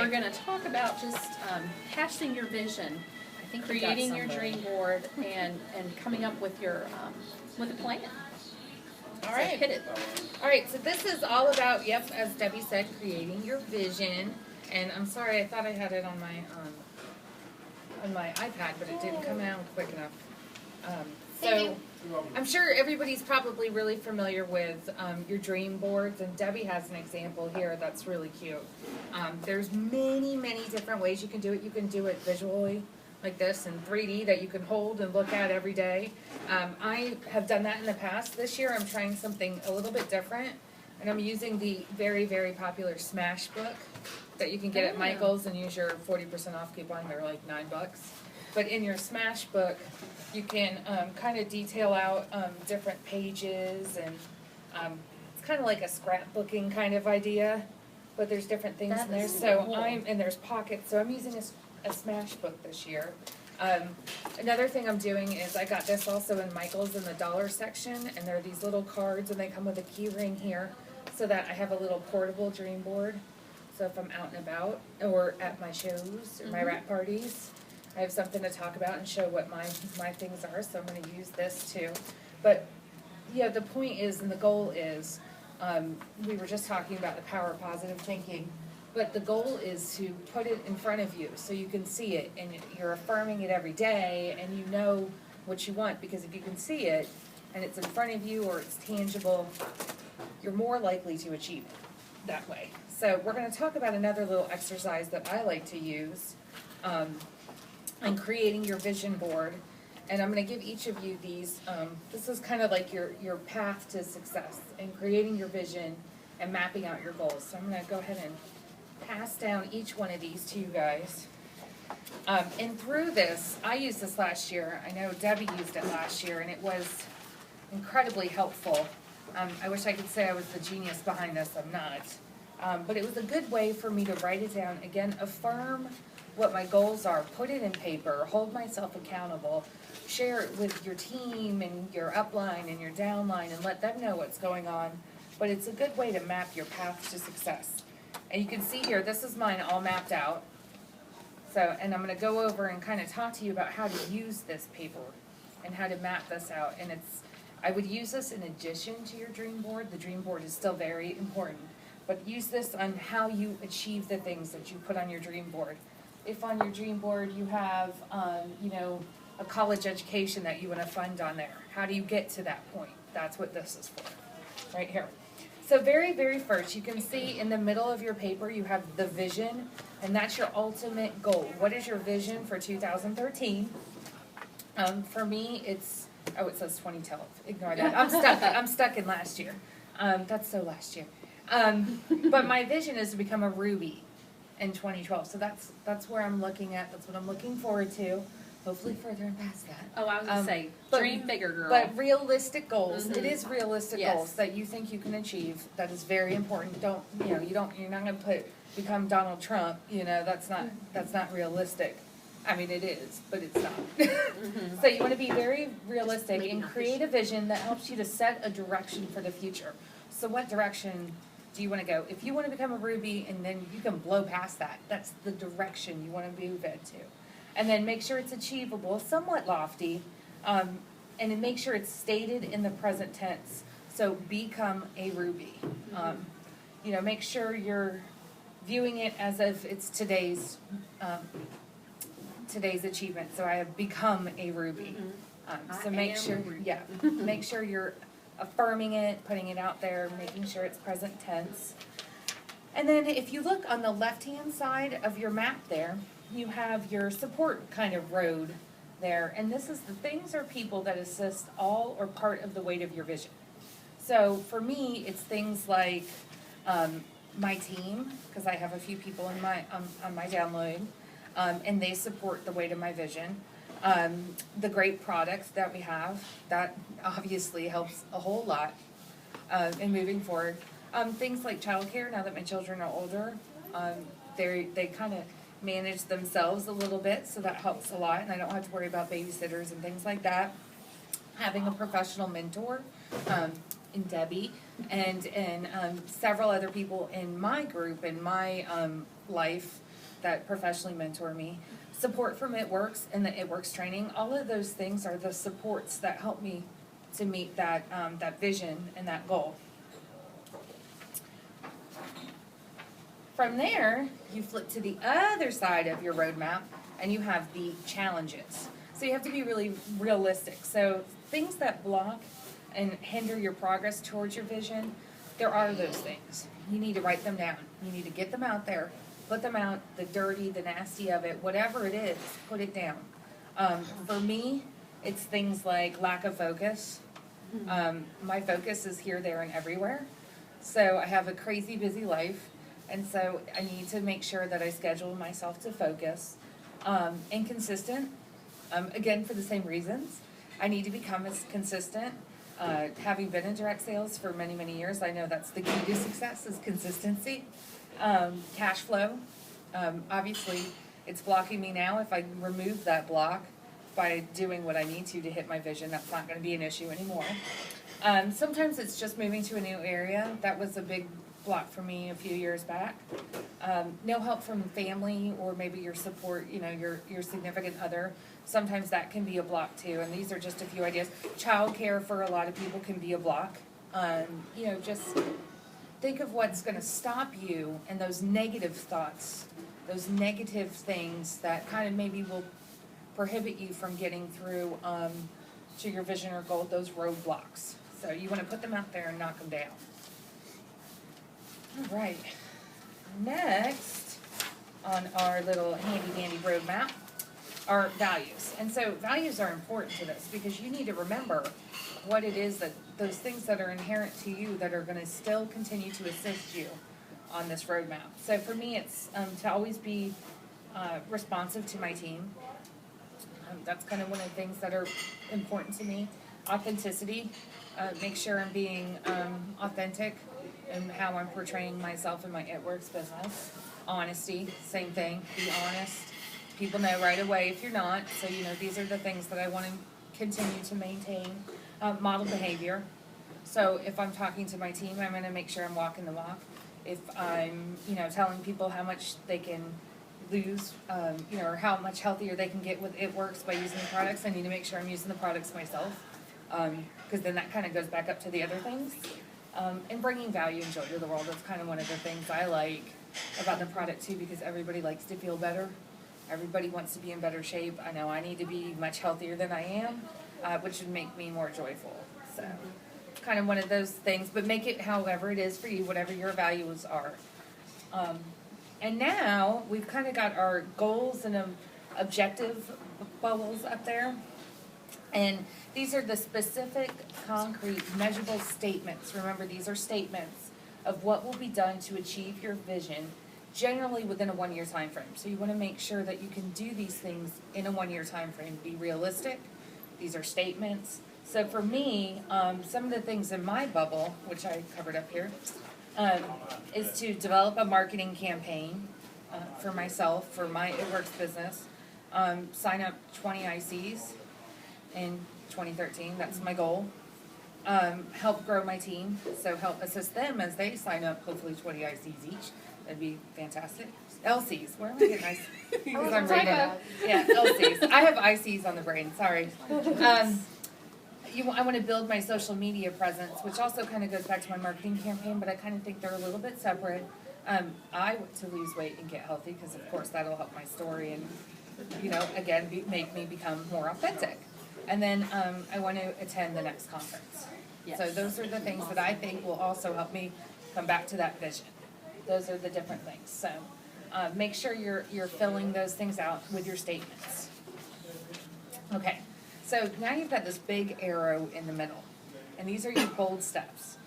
we're going to talk about just casting your vision, I think creating your dream board, and coming up with your with a plan. All right. So hit it. All right, so this is all about, yep, as Debbie said, creating your vision. And I'm sorry, I thought I had it on my iPad, but it didn't come out quick enough. So I'm sure everybody's probably really familiar with your dream boards, and Debbie has an example here that's really cute. There's many, many different ways you can do it. You can do it visually, like this, in 3D that you can hold and look at every day. I have done that in the past. This year I'm trying something a little bit different, and I'm using the very, very popular Smash book that you can get at Michael's and use your 40% off coupon. They're like $9. But in your Smash book, you can kind of detail out different pages, and it's kind of like a scrapbooking kind of idea, but there's different things in there. So cool. and there's pockets. So I'm using a Smash book this year. Another thing I'm doing is I got this also in Michael's in the dollar section, and there are these little cards, and they come with a key ring here, so that I have a little portable dream board. So if I'm out and about, or at my shows, or my rap parties, I have something to talk about and show what my things are, so I'm going to use this too. But, yeah, the point is, and the goal is, we were just talking about the power of positive thinking, but the goal is to put it in front of you so you can see it, and you're affirming it every day, and you know what you want, because if you can see it, and it's in front of you, or it's tangible, you're more likely to achieve it that way. So we're going to talk about another little exercise that I like to use in creating your vision board. And I'm going to give each of you these. This is kind of like your path to success in creating your vision and mapping out your goals. So I'm going to go ahead and pass down each one of these to you guys. And through this, I used this last year. I know Debbie used it last year, and it was incredibly helpful. I wish I could say I was the genius behind this. I'm not. But it was a good way for me to write it down. Again, affirm what my goals are, put it in paper, hold myself accountable, share it with your team and your upline and your downline, and let them know what's going on. But it's a good way to map your path to success. And you can see here, this is mine all mapped out. So, and I'm going to go over and kind of talk to you about how to use this paper and how to map this out. And I would use this in addition to your dream board. The dream board is still very important. But use this on how you achieve the things that you put on your dream board. If on your dream board you have, a college education that you want to fund on there, how do you get to that point? That's what this is for, right here. So very, very first, you can see in the middle of your paper you have the vision, and that's your ultimate goal. What is your vision for 2013? For me, it says 2012. Ignore that. I'm stuck in last year. That's so last year. But my vision is to become a Ruby in 2012. So that's where I'm looking at. That's what I'm looking forward to. Hopefully further and past that. Oh, I was going to say, dream bigger, girl. But realistic goals. It is realistic goals that you think you can achieve. That is very important. You're not going to become Donald Trump. That's not realistic. I mean, it is, but it's not. So you want to be very realistic and create a vision that helps you to set a direction for the future. So what direction do you want to go? If you want to become a Ruby, and then you can blow past that, that's the direction you want to move into. And then make sure it's achievable, somewhat lofty, and then make sure it's stated in the present tense. So become a Ruby. Make sure you're viewing it as if it's today's achievement. So I have become a Ruby. So make sure, make sure you're affirming it, putting it out there, making sure it's present tense. And then if you look on the left-hand side of your map there, you have your support kind of road there. And this is the things or people that assist all or part of the weight of your vision. So for me, it's things like my team, because I have a few people in on my download, and they support the weight of my vision. The great products that we have, that obviously helps a whole lot in moving forward. Things like childcare, now that my children are older, they kind of manage themselves a little bit, so that helps a lot, and I don't have to worry about babysitters and things like that. Having a professional mentor, in Debbie, and several other people in my group, in my life, that professionally mentor me, support from ItWorks and the ItWorks training. All of those things are the supports that help me to meet that, that vision and that goal. From there, you flip to the other side of your roadmap and you have the challenges. So you have to be really realistic. So things that block and hinder your progress towards your vision, there are those things. You need to write them down. You need to get them out there, put them out, the dirty, the nasty of it, whatever it is, put it down. For me, it's things like lack of focus. My focus is here, there, and everywhere. So I have a crazy busy life. And so I need to make sure that I schedule myself to focus. Inconsistent, again, for the same reasons. I need to become as consistent. Having been in direct sales for many, many years, I know that's the key to success is consistency. Cash flow, obviously, it's blocking me now. If I remove that block by doing what I need to hit my vision, that's not going to be an issue anymore. Sometimes it's just moving to a new area. That was a big block for me a few years back. No help from family or maybe your support, you know, your significant other. Sometimes that can be a block too, and these are just a few ideas. Childcare for a lot of people can be a block. You know, just think of what's going to stop you and those negative thoughts, those negative things that kind of maybe will prohibit you from getting through to your vision or goal, those roadblocks. So you want to put them out there and knock them down. All right, next on our little handy dandy roadmap are values. And so values are important to this because you need to remember what it is that those things that are inherent to you that are going to still continue to assist you on this roadmap. So for me, it's to always be responsive to my team. That's kind of one of the things that are important to me. Authenticity, make sure I'm being authentic in how I'm portraying myself in my ItWorks business. Honesty, same thing, be honest. People know right away if you're not, so you know these are the things that I want to continue to maintain. Model behavior, so if I'm talking to my team, I'm going to make sure I'm walking the walk. If I'm, you know, telling people how much they can lose, you know, or how much healthier they can get with ItWorks by using the products, I need to make sure I'm using the products myself, because then that kind of goes back up to the other things. And bringing value and joy to the world, that's kind of one of the things I like about the product too, because everybody likes to feel better. Everybody wants to be in better shape. I know I need to be much healthier than I am, which would make me more joyful. So kind of one of those things, but make it however it is for you, whatever your values are. And now we've kind of got our goals and objective bubbles up there. And these are the specific, concrete, measurable statements. Remember, these are statements of what will be done to achieve your vision, generally within a 1-year time frame. So you want to make sure that you can do these things in a 1-year time frame. Be realistic. These are statements. So for me, some of the things in my bubble, which I covered up here, is to develop a marketing campaign for myself, for my ItWorks business. Sign up 20 ICs in 2013. That's my goal. Help grow my team, so help assist them as they sign up, hopefully 20 ICs each. That'd be fantastic. LCs, where am I getting ICs? Because I'm reading it. Yeah, LCs. I have ICs on the brain, sorry. I want to build my social media presence, which also kind of goes back to my marketing campaign, but I kind of think they're a little bit separate. I want to lose weight and get healthy because, of course, that'll help my story and, you know, again, make me become more authentic. And then I want to attend the next conference. Yes. So those are the things that I think will also help me come back to that vision. Those are the different things. So make sure you're filling those things out with your statements. Okay. So now you've got this big arrow in the middle, and these are your bold steps.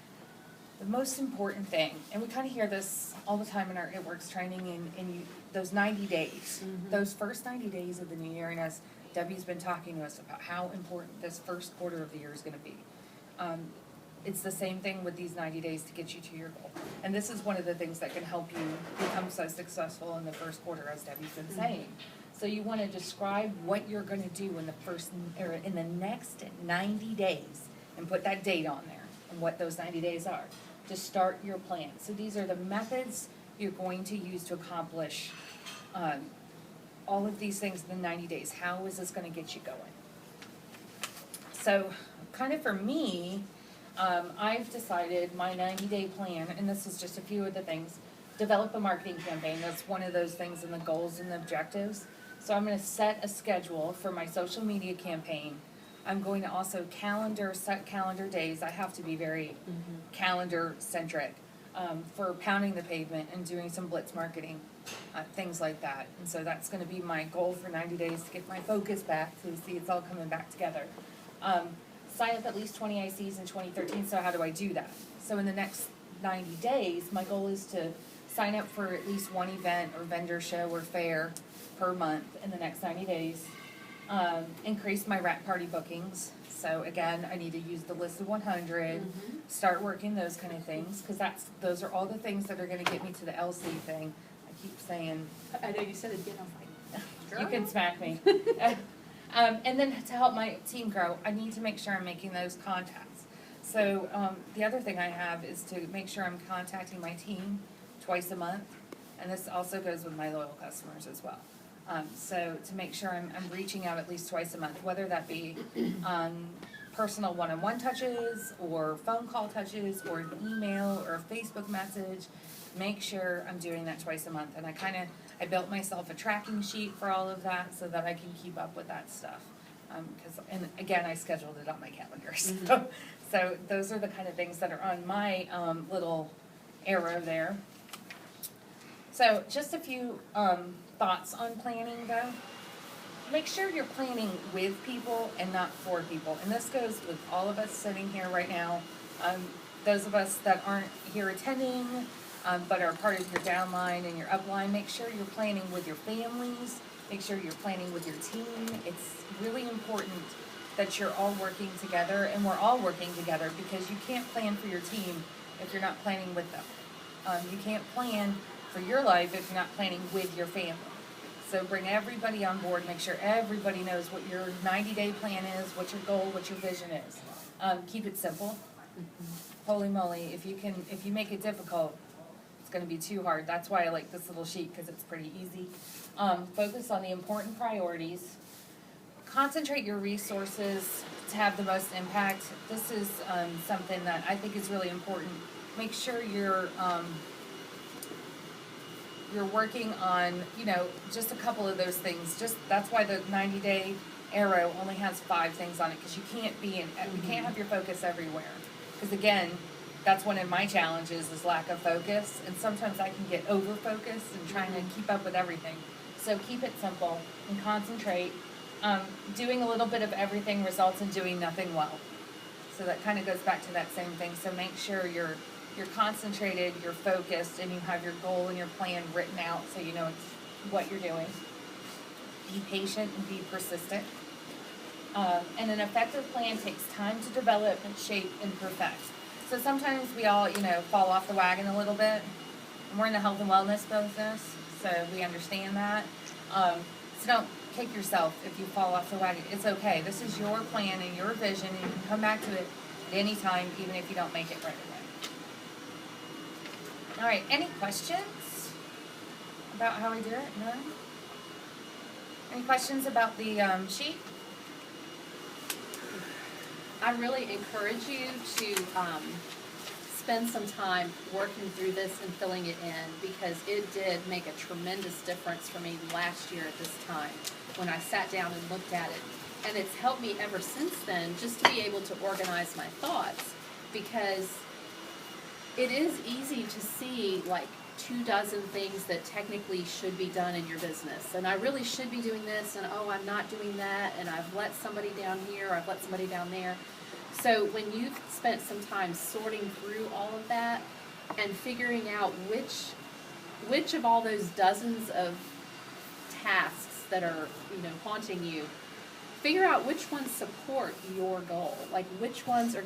The most important thing, and we kind of hear this all the time in our ItWorks training, in those 90 days, those first 90 days of the new year, and as Debbie's been talking to us about how important this first quarter of the year is going to be. It's the same thing with these 90 days to get you to your goal. And this is one of the things that can help you become so successful in the first quarter, as Debbie's been saying. So you want to describe what you're going to do in the next 90 days and put that date on there and what those 90 days are to start your plan. So these are the methods you're going to use to accomplish all of these things in the 90 days. How is this gonna get you going? So, kind of for me, I've decided my 90-day plan, and this is just a few of the things, develop a marketing campaign. That's one of those things in the goals and the objectives. So I'm gonna set a schedule for my social media campaign. I'm going to also set calendar days. I have to be very calendar centric, for pounding the pavement and doing some blitz marketing, things like that. And so that's gonna be my goal for 90 days, to get my focus back, so you see it's all coming back together. Sign up at least 20 ICs in 2013, so how do I do that? So in the next 90 days, my goal is to sign up for at least one event or vendor show or fair per month in the next 90 days. Increase my wrap party bookings. So again, I need to use the list of 100, start working those kind of things, because those are all the things that are gonna get me to the LC thing. I keep saying. I know you said it again, I was like, You can smack me. And then to help my team grow, I need to make sure I'm making those contacts. So the other thing I have is to make sure I'm contacting my team twice a month, and this also goes with my loyal customers as well. So to make sure I'm reaching out at least twice a month, whether that be personal one-on-one touches, or phone call touches, or an email, or a Facebook message. Make sure I'm doing that twice a month, and I built myself a tracking sheet for all of that so that I can keep up with that stuff. And again, I scheduled it on my calendar, so those are the kind of things that are on my little arrow there. So just a few thoughts on planning though. Make sure you're planning with people and not for people, and this goes with all of us sitting here right now. Those of us that aren't here attending, but are part of your downline and your upline, make sure you're planning with your families, make sure you're planning with your team. It's really important that you're all working together, and we're all working together, because you can't plan for your team if you're not planning with them. You can't plan for your life if you're not planning with your family. So bring everybody on board, make sure everybody knows what your 90-day plan is, what your goal, what your vision is. Keep it simple. Holy moly, if you make it difficult, it's gonna be too hard. That's why I like this little sheet, because it's pretty easy. Focus on the important priorities. Concentrate your resources to have the most impact. This is something that I think is really important. Make sure you're working on, just a couple of those things. That's why the 90-day arrow only has 5 things on it, because you can't have your focus everywhere. Because again, that's one of my challenges, is lack of focus, and sometimes I can get over-focused and trying to keep up with everything. So keep it simple and concentrate. Doing a little bit of everything results in doing nothing well. So that kind of goes back to that same thing. So make sure you're concentrated, you're focused, and you have your goal and your plan written out so you know what you're doing. Be patient and be persistent. And an effective plan takes time to develop and shape and perfect. So sometimes we all, fall off the wagon a little bit. We're in the health and wellness business, so we understand that. So don't kick yourself if you fall off the wagon. It's okay. This is your plan and your vision, and you can come back to it at any time, even if you don't make it right away. All right, any questions about how we do it? No? Any questions about the sheet? I really encourage you to spend some time working through this and filling it in, because it did make a tremendous difference for me last year at this time when I sat down and looked at it. And it's helped me ever since then just to be able to organize my thoughts, because it is easy to see like 24 things that technically should be done in your business. And I really should be doing this, and oh, I'm not doing that, and I've let somebody down here, I've let somebody down there. So when you've spent some time sorting through all of that and figuring out which of all those dozens of tasks that are, haunting you, figure out which ones support your goal, like which ones are